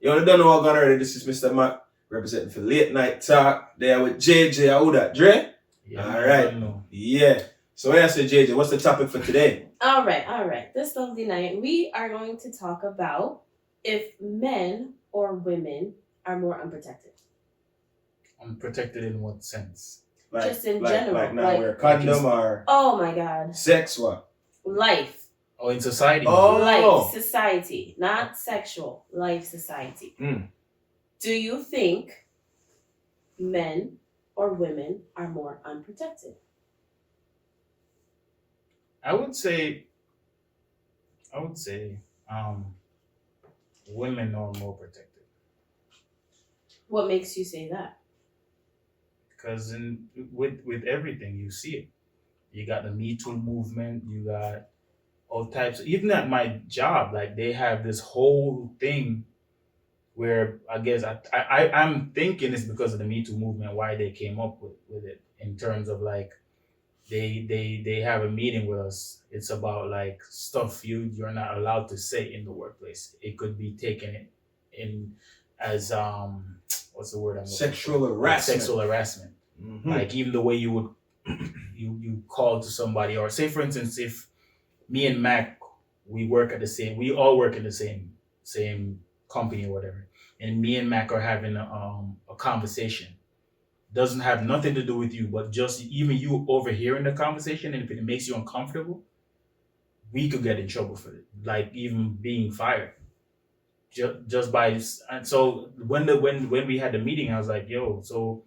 You don't know what going already. This is Mr. Mac representing for Late Night Talk. There with JJ. How that, Dre? Yeah, all right. Yeah. So I said, JJ, what's the topic for today? All right. This lovely night, we are going to talk about if men or women are more unprotected. Unprotected in what sense? Just in general. Like now wear a condom or... Oh my God. Sex what? Life. Oh, in society. Oh. Life, society. Not sexual. Life, society. Do you think men or women are more unprotected? I would say women are more protected. What makes you say that? Because with everything you see it. You got the Me Too movement, you got all types even at my job, like they have this whole thing where I guess I'm thinking it's because of the Me Too movement why they came up with it in terms of like they have a meeting with us. It's about like stuff you're not allowed to say in the workplace. It could be taken in as what's the word I'm looking sexual for? harassment. Sexual harassment. Like even the way you would you call to somebody, or say for instance if me and Mac we all work in the same company or whatever, and me and Mac are having a conversation, doesn't have nothing to do with you, but just even you overhearing the conversation, and if it makes you uncomfortable, we could get in trouble for it, like even being fired. Just by, and so when we had the meeting, I was like, yo, so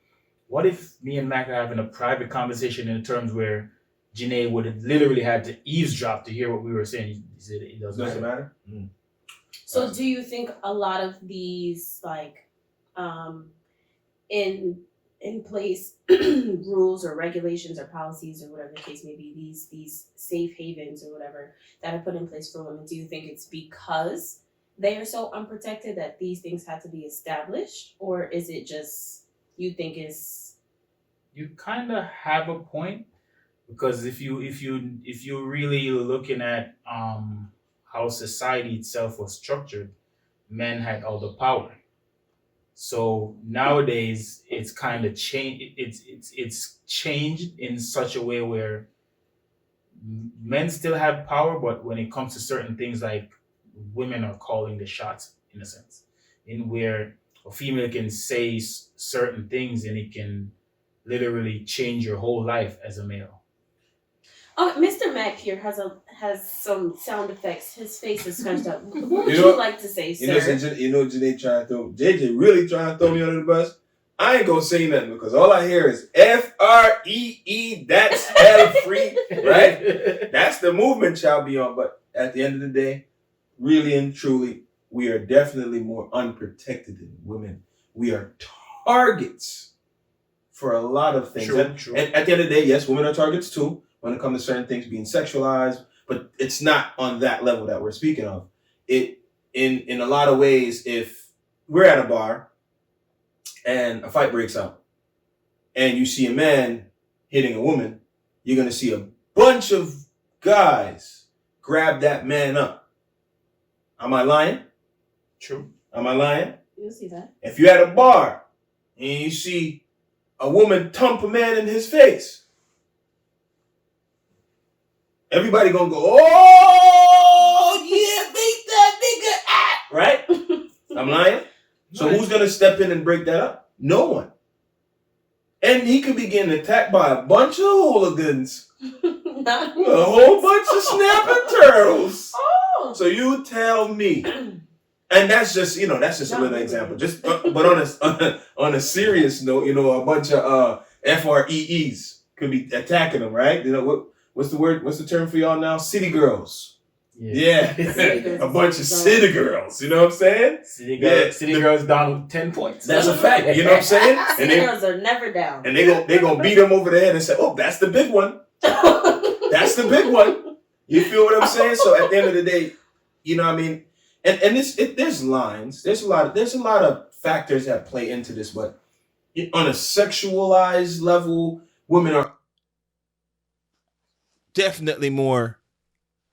what if me and Mac are having a private conversation in terms where Janae would have literally had to eavesdrop to hear what we were saying? He said it doesn't matter. So do you think a lot of these like in place rules or regulations or policies or whatever the case may be, these safe havens or whatever that are put in place for women, do you think it's because they are so unprotected that these things had to be established, or is it just you think is... You kind of have a point, because if you really looking at how society itself was structured, men had all the power. So nowadays it's kind of changed. It's changed in such a way where men still have power, but when it comes to certain things, like women are calling the shots in a sense, in where a female can say certain things and it can literally change your whole life as a male. Oh, Mr. Mac here has some sound effects. His face is scrunched up. What would you like to say, sir? Janae trying to throw JJ really trying to throw me under the bus. I ain't gonna say nothing because all I hear is FREE. That's hell free, right? That's the movement y'all be on. But at the end of the day, really and truly, we are definitely more unprotected than women. We are targets for a lot of things. True. And at the end of the day, yes, women are targets too when it comes to certain things being sexualized, but it's not on that level that we're speaking of. It in a lot of ways, if we're at a bar and a fight breaks out and you see a man hitting a woman, you're gonna see a bunch of guys grab that man up. Am I lying? True. Am I lying? You'll see that. If you're at a bar and you see a woman thump a man in his face, everybody gonna go, oh yeah, beat that nigga, right? I'm lying? So who's gonna step in and break that up? No one. And he could be getting attacked by a bunch of hooligans. A whole bunch of snapping turtles. Oh. So you tell me. And that's just, that's just a little example. Just, but on a serious note, a bunch of FREEs could be attacking them, right? What's the word? What's the term for y'all now? City girls. Yeah. A bunch of city girls. You know what I'm saying? City girls down with 10 points. That's a fact. You know what I'm saying? City girls are never down. And they gonna beat them over the head and say, "Oh, that's the big one. That's the big one." You feel what I'm saying? So at the end of the day, you know what I mean? And there's lines. There's a lot of factors that play into this, but on a sexualized level, women are definitely more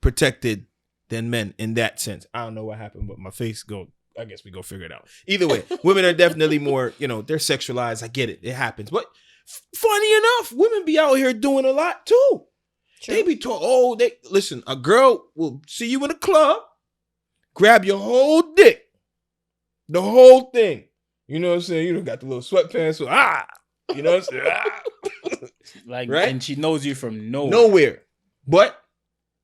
protected than men in that sense. I don't know what happened, but my face go I guess we go figure it out. Either way, women are definitely more, they're sexualized. I get it. It happens. But funny enough, women be out here doing a lot too. True. They be told, listen, a girl will see you in a club, grab your whole dick, the whole thing. You know what I'm saying? You don't got the little sweatpants. So, you know what I'm saying? Like, right? And she knows you from nowhere. Nowhere. But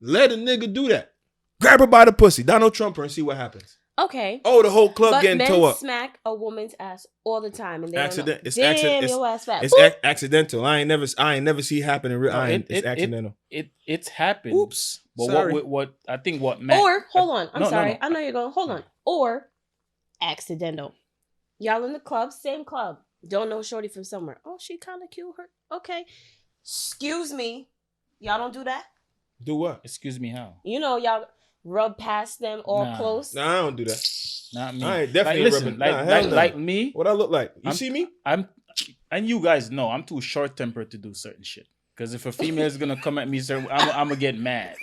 let a nigga do that. Grab her by the pussy. Donald Trump her and see what happens. Okay. Oh, the whole club But getting towed men up. smack a woman's ass all the time, and they Accident. It's don't know. accident. Damn, your ass fat. It's accidental. I ain't never see it happen in real. It's accidental. It's happened. Oops. But sorry. what I think what Matt, Or hold on, I'm No, sorry. no. I know you're going. Hold on. Or accidental. Y'all in the club, same club. Don't know shorty from somewhere. Oh, she kind of cute. Her okay. Excuse me. Y'all don't do that. Do what? Excuse me, how? Y'all rub past them all Nah. close. No, I don't do that. Not me. I ain't definitely like, listen, rubbing. like, Nah, hell like, no. like me, What I look like? You see me? and you guys know I'm too short-tempered to do certain shit. Because if a female is gonna come at me, I'm gonna get mad.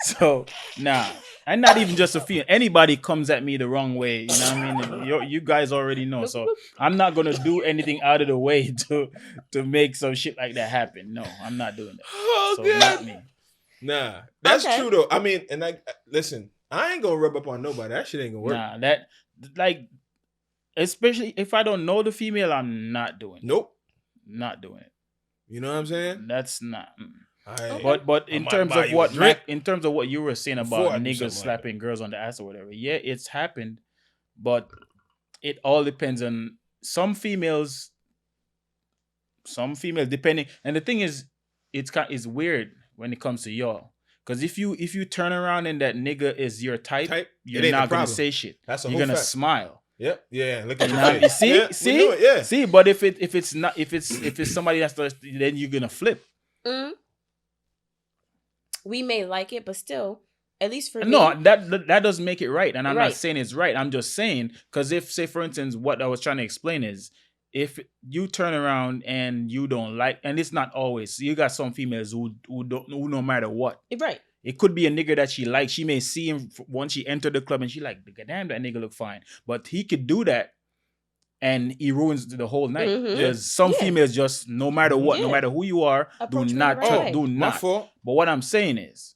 So nah, and not even just a female. Anybody comes at me the wrong way, you know what I mean? You guys already know. So I'm not gonna do anything out of the way to make some shit like that happen. No, I'm not doing that. Oh, So God. not me. Nah, that's Okay. true though. I mean, and listen, I ain't gonna rub up on nobody. That shit ain't gonna work. Nah, that like, especially if I don't know the female, I'm not doing it. Nope. Not doing it. You know what I'm saying? That's not. But in might terms buy of you a what drink in terms of what you were saying before I about do niggas something like slapping girls on the ass or whatever, yeah, it's happened, but it all depends on some females depending. And the thing is, it's weird when it comes to y'all, because if you turn around and that nigga is your type It you're ain't a not gonna problem. say shit. That's a You're whole gonna fact. smile. Yep. Yeah. Look at You your know, face. you Yeah, we knew it, yeah. see. But if it's somebody that's then you're gonna flip. Mm. We may like it, but still, at least for No, me, that doesn't make it right. And I'm Right. not saying it's right. I'm just saying, because if, say, for instance, what I was trying to explain is, if you turn around and you don't like, and it's not always, you got some females who no matter what. right. It could be a nigga that she likes. She may see him once she entered the club and she like, damn, that nigga look fine. But he could do that and he ruins the whole night. Mhm. Because some Yeah. females just, no matter what, no Yeah. matter who you are, Approach do me not, the right way. do My not. fault. But what I'm saying is,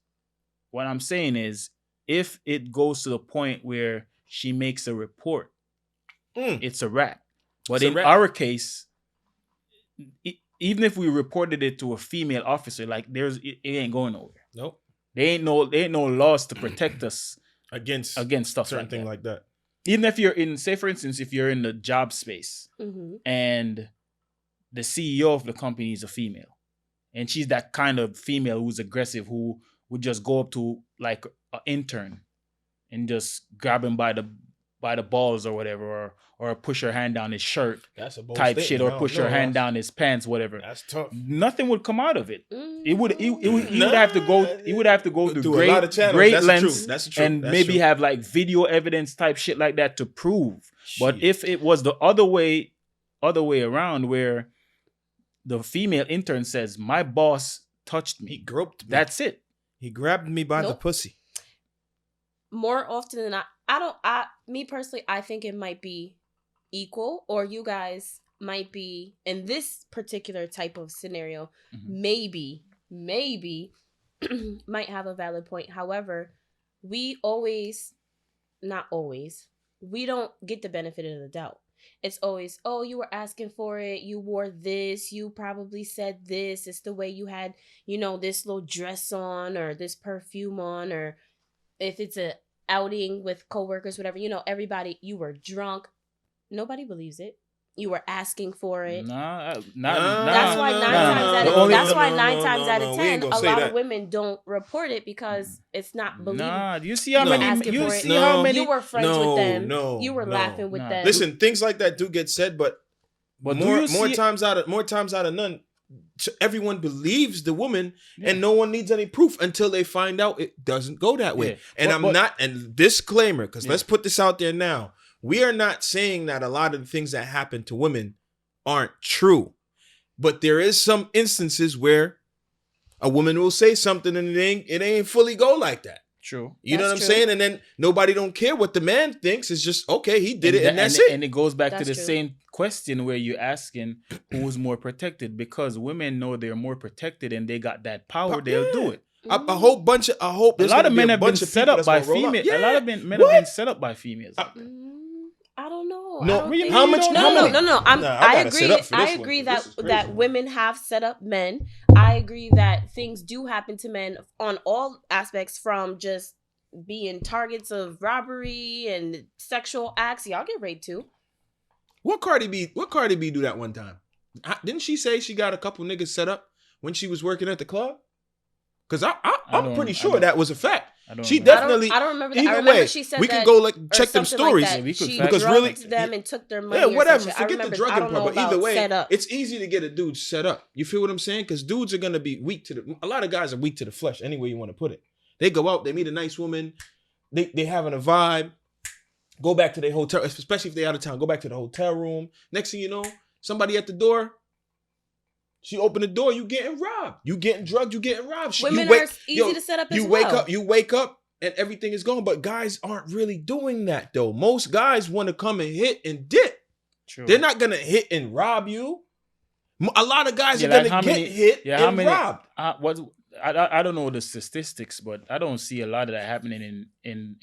if it goes to the point where she makes a report, it's a wrap. But It's a in wrap. our case, even if we reported it to a female officer, like it ain't going nowhere. Nope. There ain't no laws to protect us Against stuff certain like thing that. like that. Even if you're in, say for instance, if you're in the job space Mm-hmm. and the CEO of the company is a female, and she's that kind of female who's aggressive, who would just go up to like an intern and just grab him by the balls or whatever, or push her hand down his shirt That's a bold type statement. shit, I or don't push know. her hand down his pants, whatever. That's tough. Nothing would come out of it. Mm-hmm. He would have to go. He would have to go Through through a great, lot of channels. great That's lengths, true. That's true. and That's maybe true. have like video evidence type shit like that to prove. But Shit. if it was the other way around, where the female intern says, "My boss touched he me," groped me. that's it. He grabbed me by the Nope. pussy. More often than not, me personally, I think it might be equal, or you guys might be in this particular type of scenario, Mhm. maybe might have a valid point. However, we don't get the benefit of the doubt. It's always, oh, you were asking for it, you wore this, you probably said this, it's the way you had, this little dress on, or this perfume on, or if it's a outing with coworkers, whatever, everybody, you were drunk. Nobody believes it. You were asking for it. Nah. That's why nine times out of 10, a lot of women don't report it, because it's not believable. Nah, do you see how many? Asking You for it. see how many? You were friends with them. No, You were laughing with Nah. them. Listen, things like that do get said, but But do more you see- times out of none, everyone believes the woman, and no one needs any proof until they find out it doesn't go that way. Yeah. And and disclaimer, because Yeah. let's put this out there now. We are not saying that a lot of the things that happen to women aren't true, but there is some instances where a woman will say something and it ain't fully go like that. True. You know That's what I'm true. saying? And then nobody don't care what the man thinks. It's just, okay, he did it, and that's it. it. And it goes back to That's the true. same question where you're asking who's more protected, because women know they're more protected and they got that power. They'll do it. A whole bunch of, I hope A there's lot of gonna be men a have been bunch of set people up that's by gonna roll up. females. Yeah. A lot of men have What? been set up by females. I don't know. No, I don't think how much? don't How know. many? No. Nah, I gotta agree. sit up for this I one, agree 'cause that this is crazy. that women have set up men. I agree that things do happen to men on all aspects, from just being targets of robbery and sexual acts. Y'all get raped too. What Cardi B do that one time? Didn't she say she got a couple niggas set up when she was working at the club? Because I'm pretty sure that was a fact. She definitely. I don't remember that. Either I remember way, she said we that, can go like or check them something like stories. that. Yeah, we could She fact because check really, drugged them and took their money. yeah, or whatever. some shit. I Forget the remember- I drugging don't know part. But either about way, set up. it's easy to get a dude set up. You feel what I'm saying? Because dudes are gonna be weak to the. A lot of guys are weak to the flesh. Any way you want to put it. They go out, they meet a nice woman, they having a vibe. Go back to their hotel, especially if they're out of town. Go back to the hotel room. Next thing you know, somebody at the door. She opened the door. You getting robbed. You getting drugged. You getting robbed. Women you wake, are easy to set up as you well. wake up, and everything is gone. But guys aren't really doing that though. Most guys want to come and hit and dip. True. They're not gonna hit and rob you. A lot of guys Yeah, are like gonna how get many- hit yeah, how and many- robbed. I don't know the statistics, but I don't see a lot of that happening in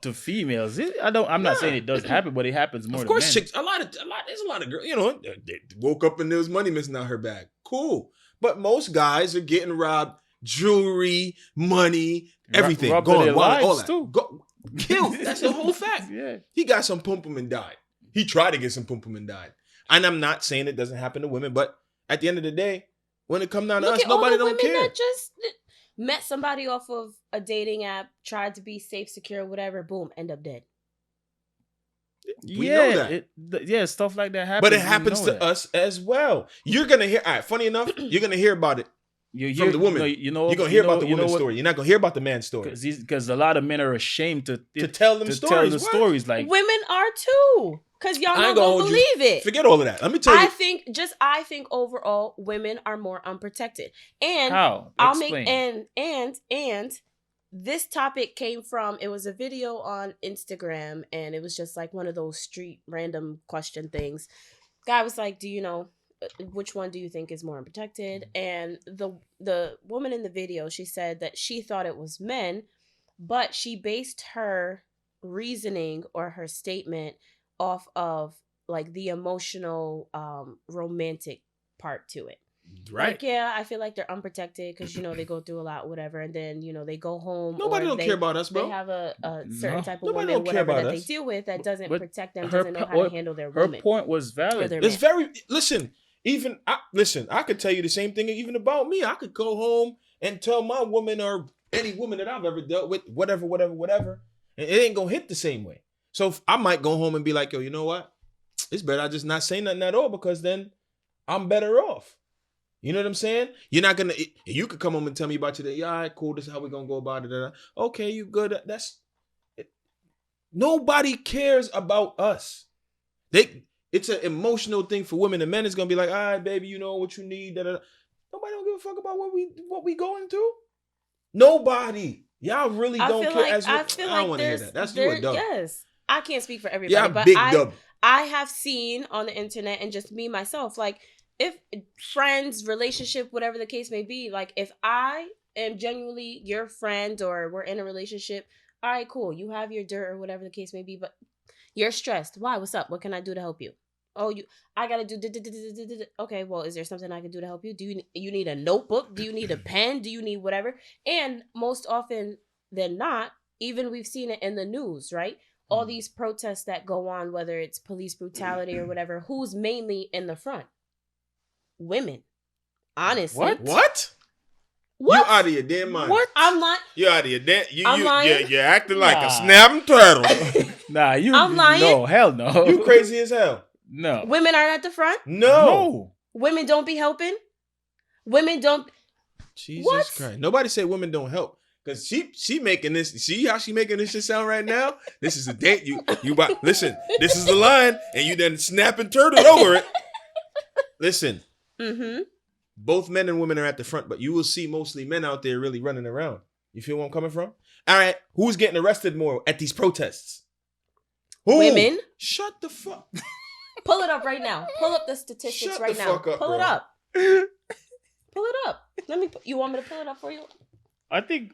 to females. I'm not saying it does happen, but it happens more. Of course, to men. chicks. There's a lot of girls. You know, they woke up and there was money missing out her bag. Cool, but most guys are getting robbed. Jewelry, money, everything Robbed gone. their Wallet, all lives, that. too. Killed. That's the whole fact. Yeah. He got some pum pum and died. He tried to get some pum pum and died. And I'm not saying it doesn't happen to women, but at the end of the day, when it comes down to Look us, at all nobody the don't women care. that just met somebody off of a dating app, tried to be safe, secure, whatever. Boom, end up dead. We know that. Stuff like that happens. But it happens to us as well. You're gonna hear. All right, funny enough, you're gonna hear about it from the woman. You're gonna hear about the woman's story. You're not gonna hear about the man's story. Because a lot of men are ashamed to tell them stories. Tell the What? stories. Like, Women are too, because y'all I not ain't gonna hold you. believe it. Forget all of that. Let me tell you. I think overall women are more unprotected. And how? I'll Explain. make and this topic came from, it was a video on Instagram, and it was just like one of those street random question things. Guy was like, do you know which one do you think is more unprotected? And the woman in the video, she said that she thought it was men, but she based her reasoning or her statement off of like the emotional romantic part to it. Right. Like, yeah, I feel like they're unprotected because, you know, they go through a lot, whatever. And then, you know, they go home. Nobody don't care about us, bro. They have a certain type of Nobody woman, don't care whatever, about that us. they deal with that doesn't But protect them, her doesn't know how to handle their Her woman. point was valid. their It's very listen. I could tell you the same thing even about me. I could go home and tell my woman or any woman that I've ever dealt with, whatever, and it ain't gonna hit the same way. So I might go home and be like, yo, you know what? It's better I just not say nothing at all, because then I'm better off. You know what I'm saying? You're not gonna. You could come home and tell me about your day. Yeah, all right, cool. This is how we gonna go about it. Okay, you good? Nobody cares about us. It's an emotional thing for women. And men is gonna be like, all right, baby, you know what you need. Nobody don't give a fuck about what we going through. Nobody. Y'all really don't care. I don't want to hear that. That's you a dub. Yes. I can't speak for everybody, Yeah, but big dub. I have seen on the internet, and just me myself, like, if friends, relationship, whatever the case may be, like, if I am genuinely your friend or we're in a relationship, all right, cool, you have your dirt or whatever the case may be, but you're stressed. Why? What's up? What can I do to help you? Oh, I gotta do. Okay, well, is there something I can do to help you? Do you need a notebook? Do you need a pen? Do you need whatever? And most often than not, even we've seen it in the news, right? All these protests that go on, whether it's police brutality or whatever, who's mainly in the front? Women. Honestly. What? You out of your damn mind. What? I'm not. You out of your damn. I'm lying. You're acting like a snapping turtle. I'm lying. No, hell no. You crazy as hell. No. Women aren't at the front. No. Women don't be helping. Women don't. Jesus What? Christ. Nobody say women don't help. Cause she making this. See how she making this shit sound right now? This is a date. You listen. This is the line, and you then snap and turtle over it. Listen. Mm-hmm. both men and women are at the front, but you will see mostly men out there really running around. You feel where I'm coming from? All right, who's getting arrested more at these protests? Who? Women. Shut the fuck. Pull it up right now. Pull up the statistics Shut right the now. fuck up, Pull bro. it up. Pull it up. You want me to pull it up for you? I think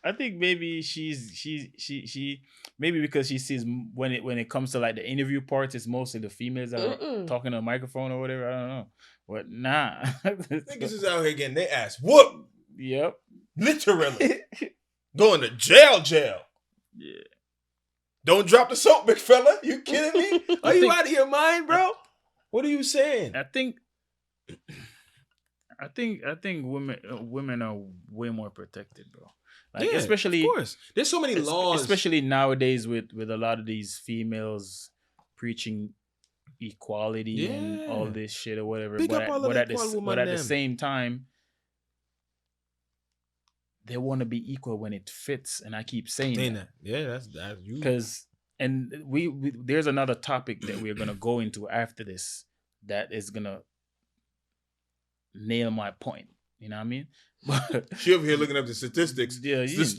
maybe she maybe because she sees when it comes to like the interview parts, it's mostly the females that are talking to a microphone or whatever. I don't know, but nah. Niggas is out here getting their ass whooped. Yep. Literally. Going to jail. Yeah. Don't drop the soap, big fella. You kidding me? Are you out of your mind, bro? What are you saying? I think women are way more protected, bro. Like, yeah, especially, of course. There's so many laws, especially nowadays with a lot of these females preaching equality and all this shit or whatever. Big But up all of at the same time, they want to be equal when it fits, and I keep saying that. Yeah, that's you. Because we there's another topic that we're gonna go into after this that is gonna nail my point. You know what I mean? But she over here looking up the statistics. Yeah, this,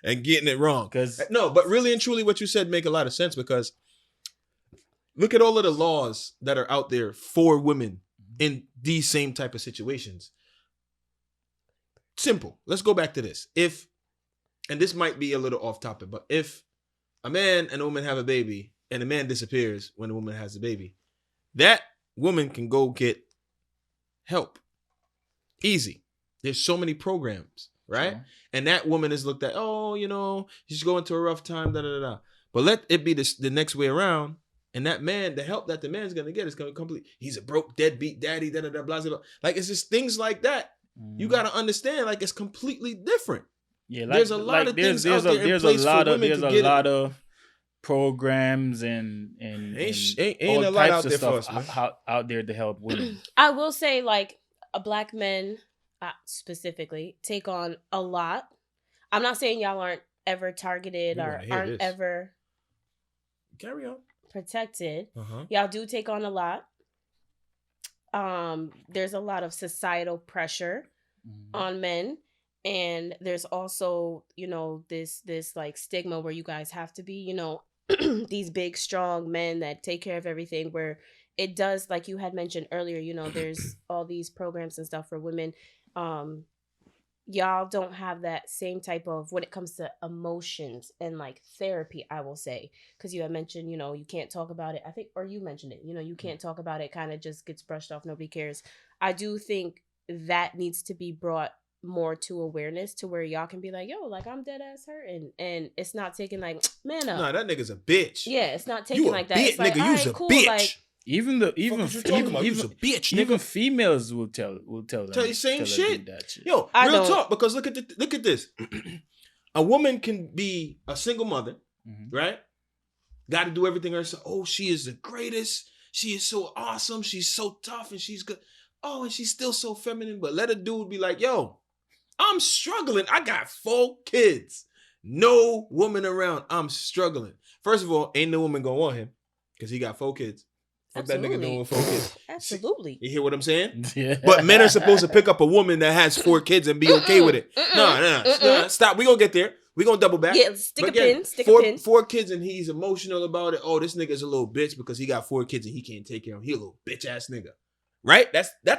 and getting it wrong. No, but really and truly, what you said make a lot of sense because look at all of the laws that are out there for women in these same type of situations. Simple. Let's go back to this. And this might be a little off topic, but if a man and a woman have a baby and the man disappears when the woman has a baby, that woman can go get help. Easy. There's so many programs, right? Sure. And that woman is looked at, she's going through a rough time, da. But let it be the next way around. And that man, the help that the man's going to get is going to complete. He's a broke, deadbeat daddy, da, blah, blah, blah. Like, it's just things like that. You got to understand, like, it's completely different. Yeah, there's a lot of things out there in place for women to get it. There's a lot of programs and ain't a lot out there for us, man. Out there to help women. I will say, like, black men specifically take on a lot. I'm not saying y'all aren't ever targeted or aren't ever carry on protected. Y'all do take on a lot. There's a lot of societal pressure on men. And there's also, this like stigma where you guys have to be, these big, strong men that take care of everything, where it does, like you had mentioned earlier, there's all these programs and stuff for women. Y'all don't have that same type of, when it comes to emotions and like therapy, I will say, because you had mentioned, you can't talk about it. I think, or you mentioned it, you can't talk about it, kind of just gets brushed off. Nobody cares. I do think that needs to be brought more to awareness to where y'all can be like, yo, like I'm dead ass hurting, and it's not taking like, man up. Nah, that nigga's a bitch. Yeah, it's not taking like that. It's like, nigga, you's a bitch. Like, even a bitch, even females will tell you same shit. Yo, I real talk, because look at this. A woman can be a single mother, right? Got to do everything herself. Oh, she is the greatest. She is so awesome. She's so tough, and she's good. Oh, and she's still so feminine. But let a dude be like, yo, I'm struggling. I got 4 kids. No woman around. I'm struggling. First of all, ain't no woman gonna want him because he got 4 kids. Fuck that nigga doing 4 kids. Absolutely. You hear what I'm saying? Yeah. But men are supposed to pick up a woman that has 4 kids and be okay with it. No, stop. We gonna get there. We gonna double back. Yeah, stick a pin. 4 kids and he's emotional about it. Oh, this nigga's a little bitch because he got 4 kids and he can't take care of them. He a little bitch ass nigga. Right? That's how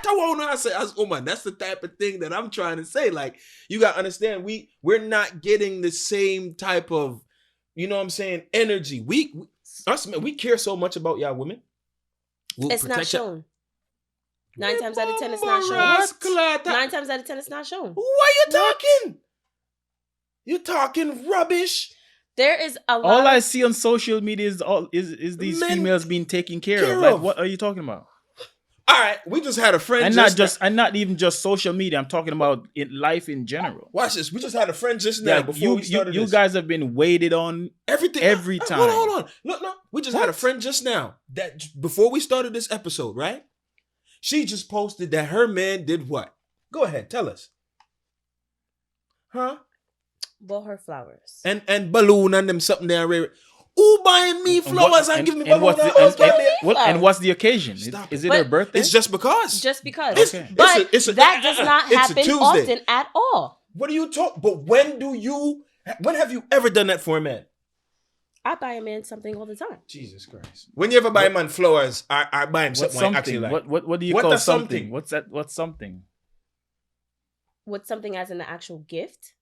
I want to say. Oh man, that's the type of thing that I'm trying to say. Like, you gotta understand, we're not getting the same type of, energy. Us men, we care so much about y'all women. It's not shown. 9 times out of 10, it's not shown. 9 times out of 10, it's not shown. Why you talking? You talking rubbish. There is a lot. All I see on social media is these females being taken care of. Like, what are you talking about? All right, we just had a friend. And not even just social media. I'm talking about life in general. Watch this. We just had a friend just now before we started this. You guys have been waited on everything every time. Hold on. No. We just had a friend just now that before we started this episode, right? She just posted that her man did what? Go ahead, tell us. Huh? Bought her flowers. And balloon and them something there. Who buying me flowers and give me balloon? And what's the occasion? Stop Is it her birthday? It's just because. Just because. Okay. But that does not happen often at all. What are you talking? But when have you ever done that for a man? I buy a man something all the time. Jesus Christ. When you ever buy a man flowers, I buy him something I actually like. What do you call something? What's that? What's something? What's something as in the actual gift?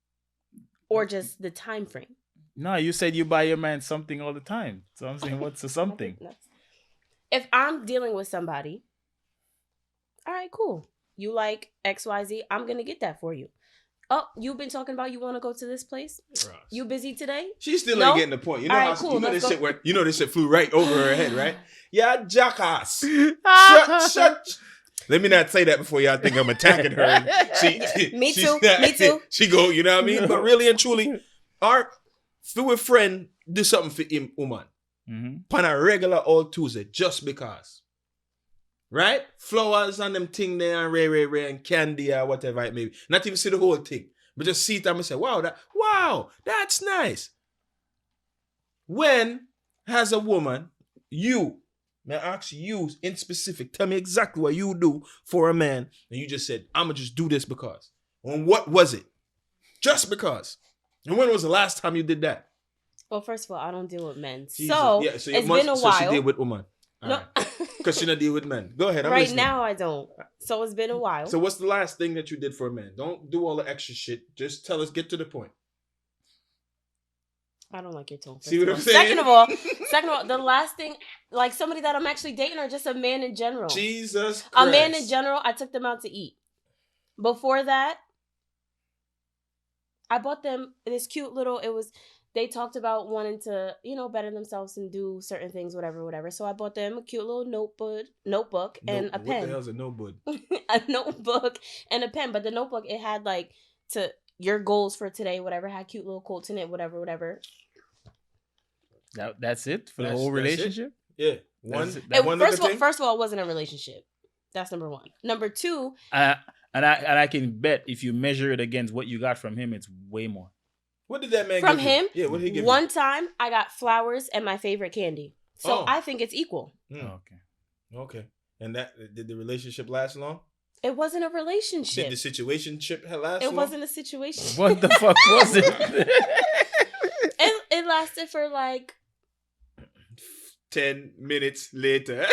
Or just the time frame? No, you said you buy your man something all the time. So I'm saying, what's the something? If I'm dealing with somebody, all right, cool. You like XYZ, I'm going to get that for you. Oh, you've been talking about you want to go to this place? Ross. You busy today? She still ain't getting the point. You know right, cool, you know this shit flew right over her head, right? Yeah, jackass. Shut. Let me not say that before y'all think I'm attacking her. And Me too. She go, you know what I mean? But really and truly, our fluid friend do something for him, woman. On a regular old Tuesday, just because. Right? Flowers and them thing there, and ray, and candy or whatever it may be. Not even see the whole thing. But just see it and say, wow, that's nice. When has a woman, may I ask you in specific, tell me exactly what you do for a man, and you just said, I'm going to just do this because. And what was it? Just because. And when was the last time you did that? Well, first of all, I don't deal with men. Jesus. So, yeah, it's been a while. So she deal with women. No. Because she don't deal with men. Go ahead. I'm right listening. now, I don't. So it's been a while. So what's the last thing that you did for a man? Don't do all the extra shit. Just tell us, get to the point. I don't like your tone. See what I'm saying? Second of all, the last thing, like somebody that I'm actually dating or just a man in general. Jesus Christ. A man in general, I took them out to eat. Before that, I bought them this cute little, they talked about wanting to, better themselves and do certain things, whatever. So I bought them a cute little notebook and a pen. What the hell's a notebook? A notebook and a pen. But the notebook, it had like your goals for today, whatever, had cute little quotes in it, whatever. That's it for the whole relationship? Yeah. First of all, it wasn't a relationship. That's number one. Number two. And I can bet if you measure it against what you got from him, it's way more. What did that man from give him? You? Yeah, what did he give One you? time, I got flowers and my favorite candy. So I think it's equal. Okay. And did the relationship last long? It wasn't a relationship. Did the situationship last long? It wasn't a situation. What the fuck was it? It lasted for like 10 minutes later.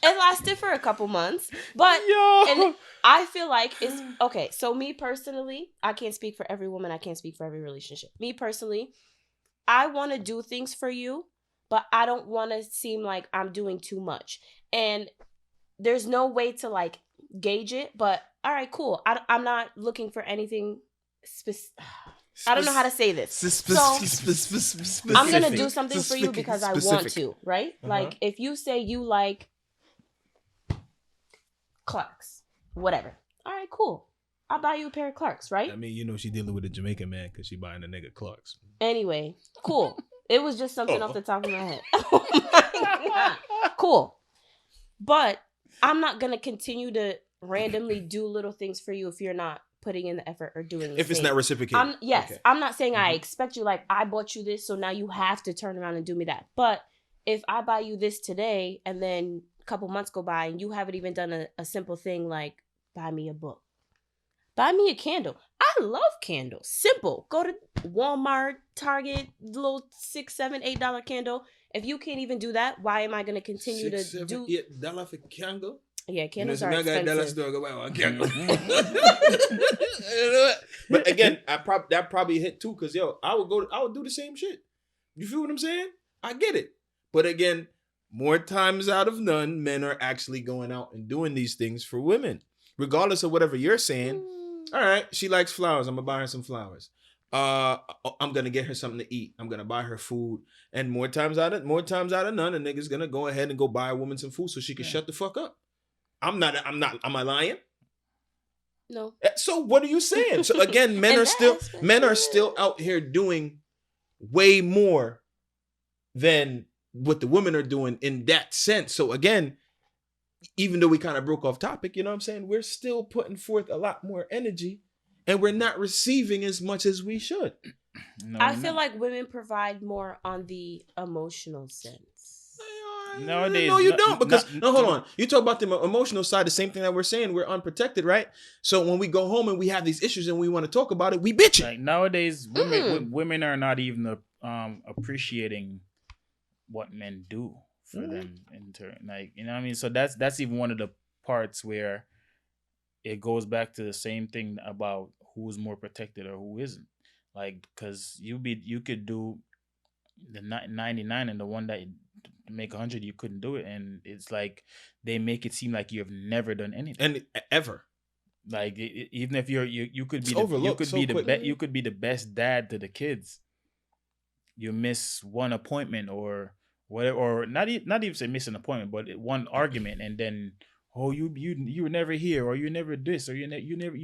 It lasted for a couple months, but and I feel like it's okay. So me personally, I can't speak for every woman. I can't speak for every relationship. Me personally, I want to do things for you, but I don't want to seem like I'm doing too much. And there's no way to like gauge it. But all right, cool. I'm not looking for anything specific. I don't know how to say this. So I'm gonna do something for you because I want to, right? Like if you say you like Clarks, whatever. All right, cool. I'll buy you a pair of Clarks, right? I mean, she dealing with a Jamaican man because she buying a nigga Clarks. Anyway, cool. It was just something off the top of my head. Oh my God. Cool. But I'm not gonna continue to randomly do little things for you if you're not putting in the effort or doing the If it's not reciprocated. I'm not saying I expect you, like, I bought you this, so now you have to turn around and do me that. But if I buy you this today and then a couple months go by and you haven't even done a simple thing like buy me a book, buy me a candle. I love candles. Simple. Go to Walmart, Target, little $6, $7, $8 candle. If you can't even do that, why am I going to continue $6, to $7, $8 for candle? Yeah, candles are expensive. But again, that probably hit too, because I would do the same shit. You feel what I'm saying? I get it. But again, more times out of none, men are actually going out and doing these things for women. Regardless of whatever you're saying. All right, she likes flowers. I'm gonna buy her some flowers. I'm gonna get her something to eat. I'm gonna buy her food. And more times out of none, a nigga's gonna go ahead and go buy a woman some food so she can shut the fuck up. Am I lying? No. So what are you saying? So again, men are still out here doing way more than what the women are doing in that sense. So again, even though we kind of broke off topic, you know what I'm saying? We're still putting forth a lot more energy and we're not receiving as much as we should. No, I we're feel not. like women provide more on the emotional sense. Nowadays, No, you don't. Because not, no, hold on. You talk about the emotional side, the same thing that we're saying. We're unprotected, right? So when we go home and we have these issues and we want to talk about it, we bitch it. like nowadays, women Mm. women are not even appreciating what men do for Mhm. them in turn. Like, you know what I mean? So that's even one of the parts where it goes back to the same thing about who's more protected or who isn't. Like, because you could do the 99 and the one that make 100 you couldn't do it, and it's like they make it seem like you have never done anything. And ever, Like even if you could it's be the you overlooked could so be the quick. you could be the best dad to the kids, you miss one appointment or whatever, or not even say miss an appointment, but one argument, and then oh you were never here, or you never this, or you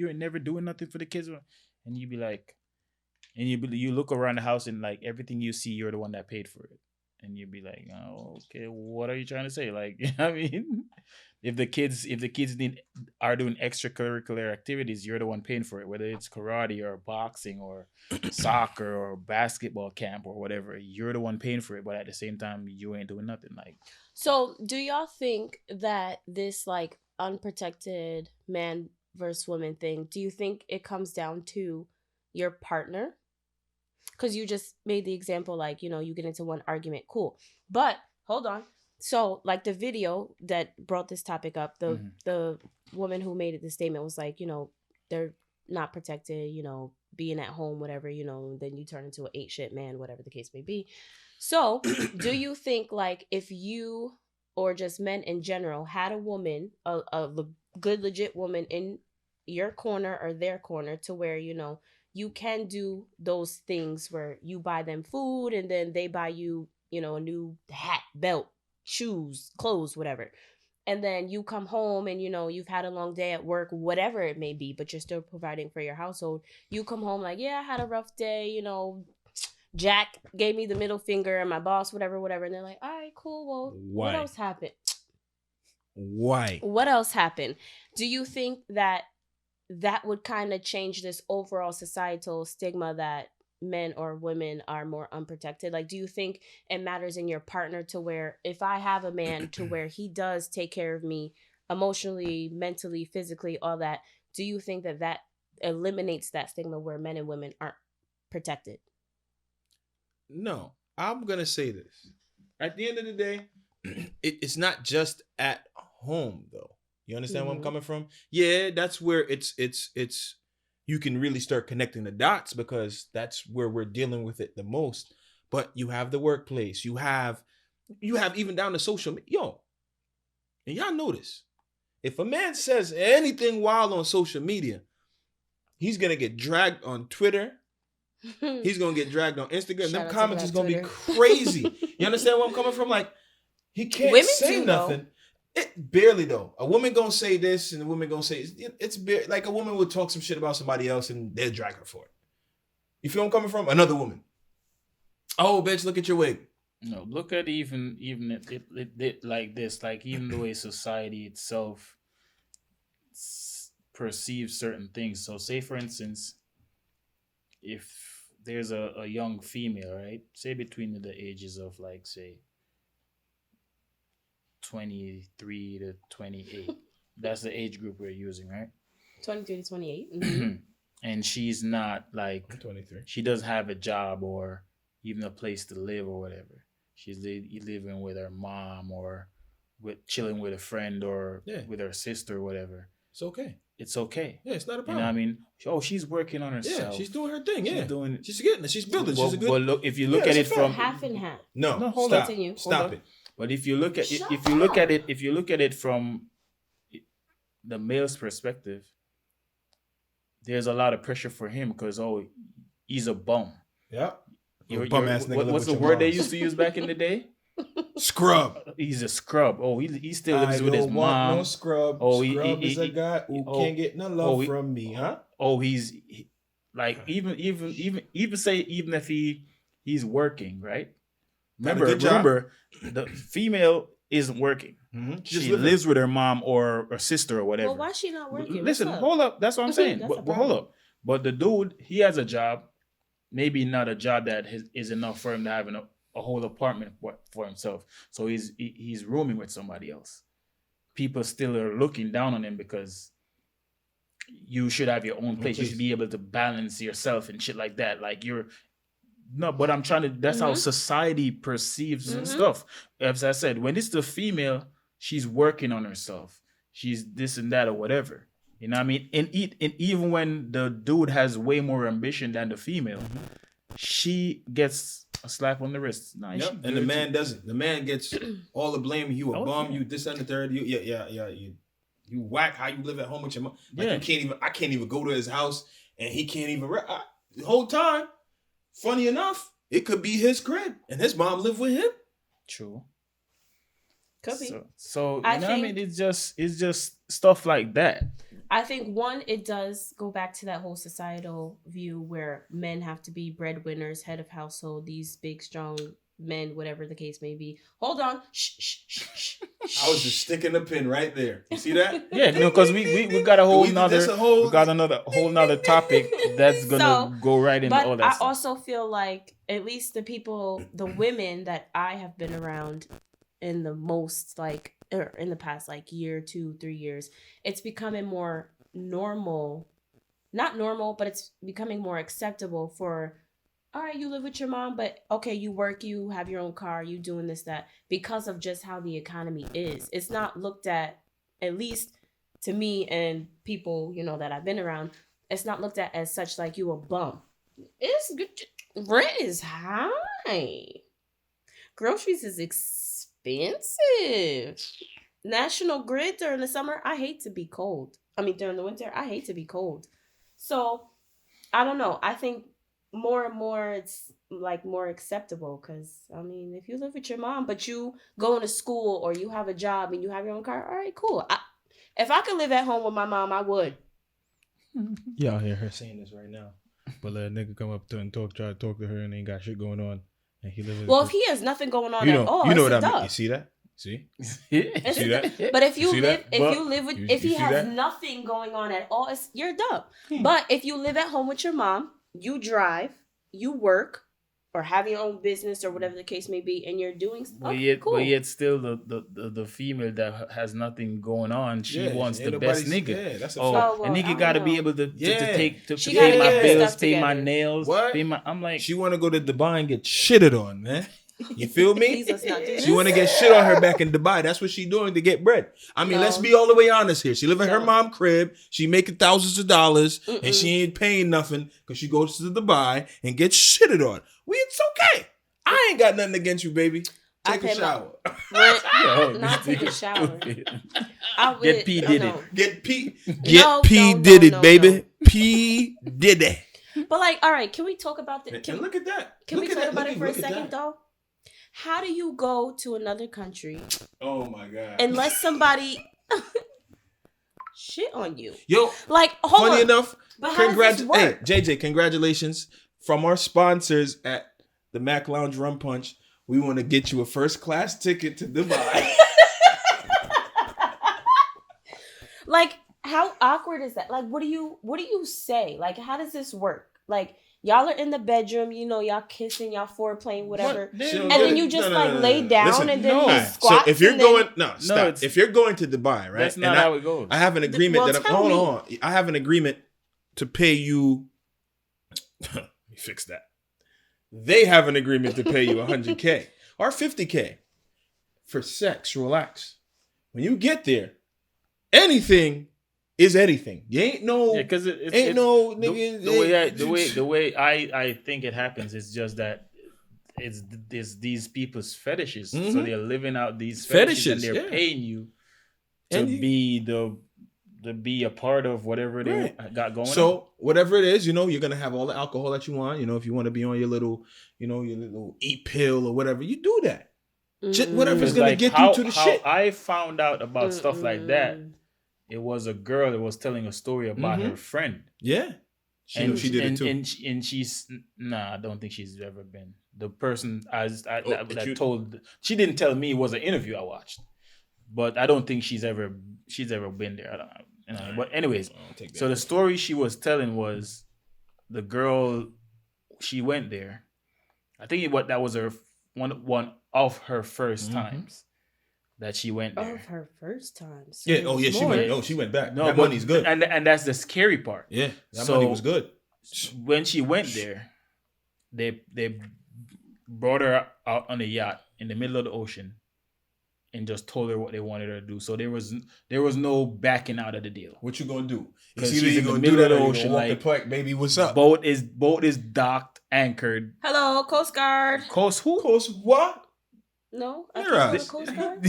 were never doing nothing for the kids, and you be like, and you look around the house and like everything you see, you're the one that paid for it, and you'd be like, oh, okay, what are you trying to say? Like, you know what I mean, if the kids are doing extracurricular activities, you're the one paying for it, whether it's karate or boxing or soccer or basketball camp or whatever, you're the one paying for it, but at the same time you ain't doing nothing. Like, So, do y'all think that this like unprotected man versus woman thing, do you think it comes down to your partner? Because you just made the example, like, you get into one argument, cool. But hold on. So, like the video that brought this topic up, the woman who made it the statement was like, they're not protected, being at home, whatever, then you turn into an ain't shit man, whatever the case may be. So, do you think like if you or just men in general had a woman, a good legit woman in your corner or their corner to where you can do those things where you buy them food and then they buy you, a new hat, belt, shoes, clothes, whatever. And then you come home and you've had a long day at work, whatever it may be, but you're still providing for your household. You come home like, yeah, I had a rough day, Jack gave me the middle finger and my boss, whatever. And they're like, all right, cool. Well, Why? what else happened? Why? What else happened? Do you think that would kind of change this overall societal stigma that men or women are more unprotected? Like, do you think it matters in your partner to where if I have a man to where he does take care of me emotionally, mentally, physically, all that, do you think that eliminates that stigma where men and women aren't protected? No, I'm gonna say this. At the end of the day, it's not just at home though. You understand where I'm coming from? Yeah, that's where it's you can really start connecting the dots because that's where we're dealing with it the most. But you have the workplace, you have even down to social media. Yo, and y'all notice, if a man says anything wild on social media, he's gonna get dragged on Twitter. He's gonna get dragged on Instagram. Them comments is gonna be crazy. You understand where I'm coming from? Like, he can't Women say do, nothing. though. It barely though. A woman gonna say this, and a woman gonna say it's like a woman would talk some shit about somebody else, and they'll drag her for it. You feel where I'm coming from? Another woman. Oh, bitch, look at your wig. no, look at even it like this, like even the way society itself perceives certain things. So, say for instance, if there's a young female, right? Say between the ages of like say 23 to 28. That's the age group we're using, right? 23 to 28. And she's not like I'm 23. she doesn't have a job or even a place to live or whatever. She's living with her mom or chilling with a friend or with her sister or whatever. It's okay. It's okay. Yeah, it's not a problem. You know what I mean? Oh, she's working on Yeah, herself. she's doing her thing. Yeah, She's getting it. She's building. She's a good. But look, if you look at it from half and half. No, hold stop. Continue. Stop it. But if you look at if you look at it from the male's perspective, there's a lot of pressure for him because he's a bum. Yeah. Bum ass nigga. What's the word they used to use back in the day? Scrub. He's a scrub. Oh, he still lives with his I don't want mom. no scrub. Oh, Scrub is a guy who can't get no love from me, huh? Oh, like even if he's working, right? Remember, the female isn't working. Mm-hmm. She lives with her mom or sister or whatever. Well, why is she not working? Listen, hold up. That's what I'm saying. But hold up. But the dude, he has a job. maybe not a job that is enough for him to have a whole apartment for himself. So he's rooming with somebody else. People still are looking down on him because you should have your own place. You should be able to balance yourself and shit like that. Like you're no, but I'm trying to. That's how society perceives stuff. As I said, when it's the female, she's working on herself. She's this and that or whatever. You know what I mean? And even when the dude has way more ambition than the female, she gets a slap on the wrist. Nah, yep. And the man doesn't. The man gets all the blame. You a bum. You this and the third. You whack. How you live at home with your mom? Like you can't even. I can't even go to his house, and he can't even. The whole time. Funny enough, it could be his crib, and his mom lived with him. True. Could be. So you know what I mean? It's just stuff like that. I think one, it does go back to that whole societal view where men have to be breadwinners, head of household, these big, strong men, whatever the case may be. Hold on. Shh. I was just sticking the pin right there. You see that? Yeah, no, because we got a whole nother topic that's gonna go right into all that. But I stuff. also feel like at least the women that I have been around in the most in the past year, 2-3 years, it's becoming more normal. Not normal, but it's becoming more acceptable for, all right, you live with your mom, but okay, you work, you have your own car, you doing this, that, because of just how the economy is. It's not looked at least to me and people, that I've been around, it's not looked at as such like you a bum. It's good. Rent is high. Groceries is expensive. National Grid during the summer, I hate to be cold. I mean, during the winter, I hate to be cold. So, I don't know. I think more and more it's more acceptable because, I mean, if you live with your mom, but you go to school or you have a job and you have your own car, all right, cool. If I could live at home with my mom, I would. Y'all hear her saying this right now. But let a nigga come up to her and try to talk to her and ain't got shit going on. And he lives if he has nothing going on at all, you know what I mean. You see that? See? See that? But if he has nothing going on at all, you're dumb. But if you live at home with your mom, you drive, you work, or have your own business or whatever the case may be, and you're doing cool. But yet still the female that has nothing going on, she wants the best nigga. Yeah, that's a fact. A nigga gotta be able to pay my bills, pay my nails, I'm like, she wanna go to Dubai and get shitted on, man. You feel me? Please, let's not do this. She want to get shit on her back in Dubai. That's what she doing to get bread. I mean, let's be all the way honest here. She live in her mom crib. She making thousands of dollars, and she ain't paying nothing because she goes to Dubai and gets shitted on. It's okay. I ain't got nothing against you, baby. Take a shower. Not take a shower. Get P Diddy. Get P Diddy, baby. P Diddy. But all right, can we talk about this? Look at that. Can we talk about it for a second, though? How do you go to another country? Oh my God! Unless somebody shit on you. Yo, funny enough, hey, JJ, congratulations from our sponsors at the Mac Lounge Rum Punch. We want to get you a first class ticket to Dubai. How awkward is that? What do you say? How does this work? Y'all are in the bedroom, y'all kissing, y'all foreplaying, whatever. And then you just lay down. Listen, and then he squats. So if you're going, stop. If you're going to Dubai, right? That's not how it goes. I have an agreement hold on. I have an agreement to pay you. Let me fix that. They have an agreement to pay you $100K or $50K for sex. Relax. When you get there, anything is anything. You ain't no, because the way I think it happens is just that it's these people's fetishes. Mm-hmm. So they're living out these fetishes and they're paying you to be a part of whatever they got going on. So whatever it is, you're gonna have all the alcohol that you want. If you want to be on your little, your little eat pill or whatever, you do that. Mm-hmm. Whatever's gonna get you to the shit. I found out about stuff like that. It was a girl that was telling a story about her friend. Yeah. She did it too. And she's, I don't think she's ever been. The person I told, she didn't tell me, it was an interview I watched. But I don't think she's ever been there. I don't know. But anyways, so the story she was telling was the girl she went there. I think that was her one of her first times that she went there. Of her first time. So Yeah. Oh yeah. She more. went. Oh, she went back. No, That but- money's good. and that's the scary part. Yeah. That So- money was good. When she went there, they brought her out on a yacht in the middle of the ocean and just told her what they wanted her to do. So there was no backing out of the deal. What you gonna do? Because It's either she's you in the gonna middle do of that the or you ocean, gonna walk the like- plank, baby. What's up? Boat is docked, anchored. Hello, Coast Guard. Coast who? Course, what? No, I Your can't go ass. to Coast Guard.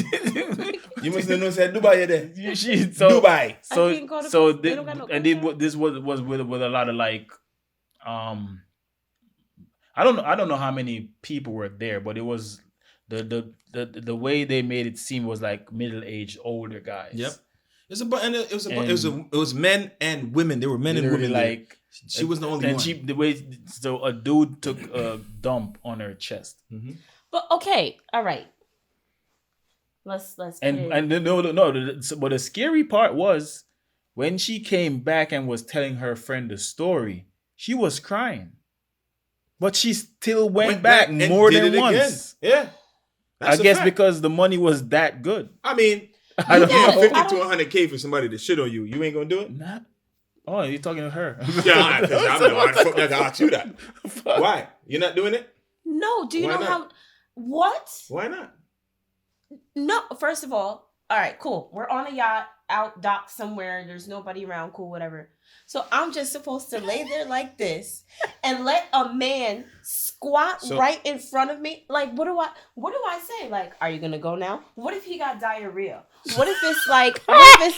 You must have known said Dubai there. Dubai. So I can't go to- so they don't got no and Coast this was with a lot of like I don't know how many people were there, but it was the way they made it seem was like middle-aged older guys. Yep. It was men and women. There were men and Literally, women. There. like She was the only and one. so a dude took a dump on her chest. But okay, all right. Let's put it- And but the scary part was when she came back and was telling her friend the story, she was crying. But she still went back and more did than it once. again. Yeah. I That's a guess fact. because the money was that good. I mean, I don't you give know. 50 I to don't- 100K for somebody to shit on you. You ain't gonna do it? Not. Oh, you're talking to her. Yeah, because I'm the one. Fuck, I ask you that. Why? You're not doing it? No, do you Why know not? how? What? Why not? No, first of all right, cool. We're on a yacht, out docked somewhere. There's nobody around. Cool, whatever. So I'm just supposed to lay there like this and let a man squat So- right in front of me. Like, what do I say? Like, are you gonna go now? What if he got diarrhea? What if it's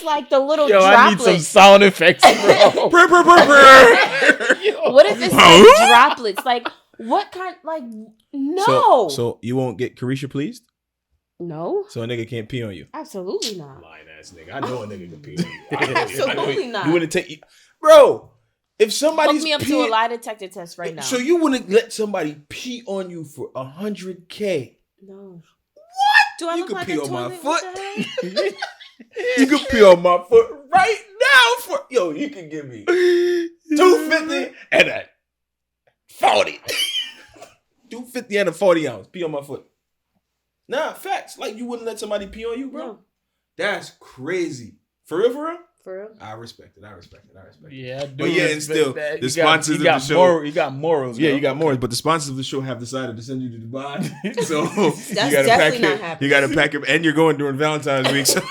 like the little Yo, I need some droplets? sound effects, bro. What if it's like droplets? Like, what kind? Like, no, So you won't get Carisha pleased? no, So a nigga can't pee on you? absolutely not. Lying ass nigga. I know a nigga can pee on you. Absolutely not. You wouldn't take... Bro, if somebody's Hook me up to peeing- a lie detector test right now. So you wouldn't let somebody pee on you for 100K? No. Do I You look could like pee a on my toilet? What the hell? You can pee on my foot right now for... Yo, you can give me 250 and a 40. 250 and a 40 ounce. Pee on my foot. Nah, facts. Like you wouldn't let somebody pee on you, bro? No. That's crazy. For real, for real? For real? I respect it. Yeah, I do But yeah, and respect still, that. the You sponsors of got the show- you got morals. Yeah, bro. you got more, but the sponsors of the show have decided to send you to Dubai. So That's you gotta pack definitely not it. happening. You gotta pack it, and you're going during Valentine's week. So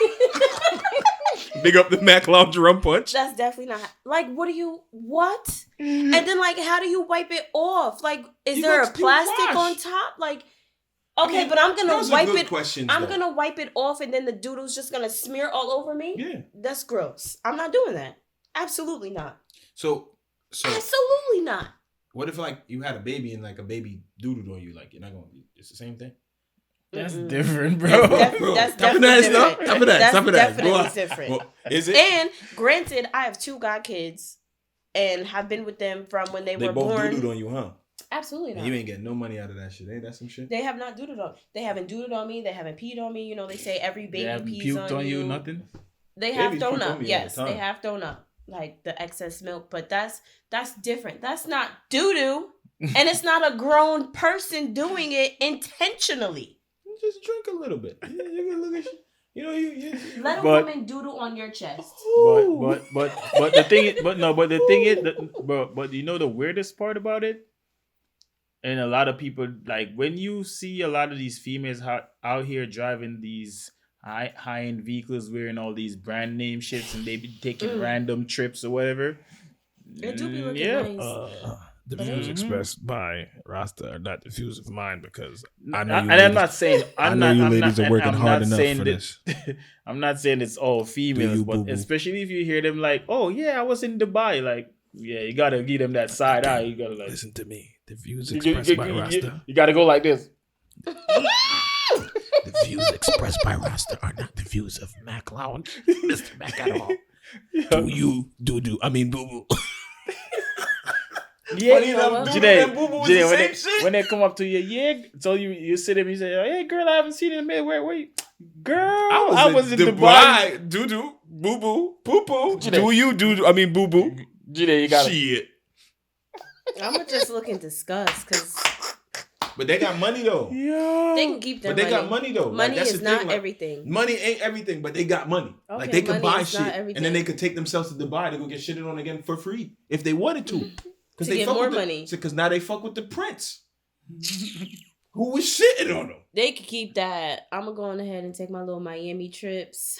big up the Mac Lounge Rum Punch. That's definitely not. Like, what? And then, like, how do you wipe it off? Like, is You there a got to plastic wash. on top? Like, okay, but I'm That gonna was a wipe good it. question, I'm though. gonna wipe it off, and then the doodle's just gonna smear all over me. Yeah. That's gross. I'm not doing that. Absolutely not. So Absolutely not. what if like you had a baby and like a baby doodled on you? Like you're not gonna. It's the same thing. That's Mm-mm. different, bro. That's Top of definitely that, different. stuff. Top of that. That's Top of that. definitely Go on. different. Well, is it? And granted, I have 2 god kids, and have been with them from when they They were both born. doodled on you, huh? Absolutely And not. you ain't getting no money out of that shit. Ain't that some shit? They have not doodled on. They haven't doodled on me. They haven't peed on me. You know, they say every They baby haven't pees puked on you, nothing. They have Babies thrown puke on up. me all Yes, the they time. have thrown up like the excess milk. But that's different. That's not doo doo, and it's not a grown person doing it intentionally. You just drink a little bit. You can look at you know you Let a But- woman doodle on your chest. But the thing is, but you know the weirdest part about it, and a lot of people like when you see a lot of these females out here driving these high end vehicles, wearing all these brand name shits, and they be taking random trips or whatever. It do be looking yeah. nice. The views expressed by Rasta are not the views of mine because I know And you I'm ladies- not saying I know you ladies are working I'm hard not enough saying for that- this. I'm not saying it's all females, you, but boo-boo? especially if you hear them like, "Oh yeah, I was in Dubai," like, yeah, you gotta give them that side eye. You gotta like, Listen to me. The views you, expressed by Rasta. you gotta go like this. The views expressed by Rasta are not the views of Mac Lounge, Mr. Mac at all. Do you I mean boo boo. Yeah, Funny enough, what? Doodle Janae, and Boo Boo was Janae, the when same shit. when they come up to you, yeah, so you sit there and you say, "Hey, girl, I haven't seen you in a minute. Where you, girl? I was in Dubai." Doo doo, boo boo, poo poo. Janae. Do you do? I mean boo boo. Janae, you gotta. Shit. I'ma just look in disgust because But they got money though. Yeah. they can keep their But they money. got money though. Money that's is the not thing, like, everything. Money ain't everything, but they got money. Okay, Like they can money buy is not shit, everything. and then they could take themselves to Dubai to go get shitted on again for free if they wanted to. Because To they get fuck more with money. Because now they fuck with the prince, who was shitting on them. They could keep that. I'm gonna go on ahead and take my little Miami trips.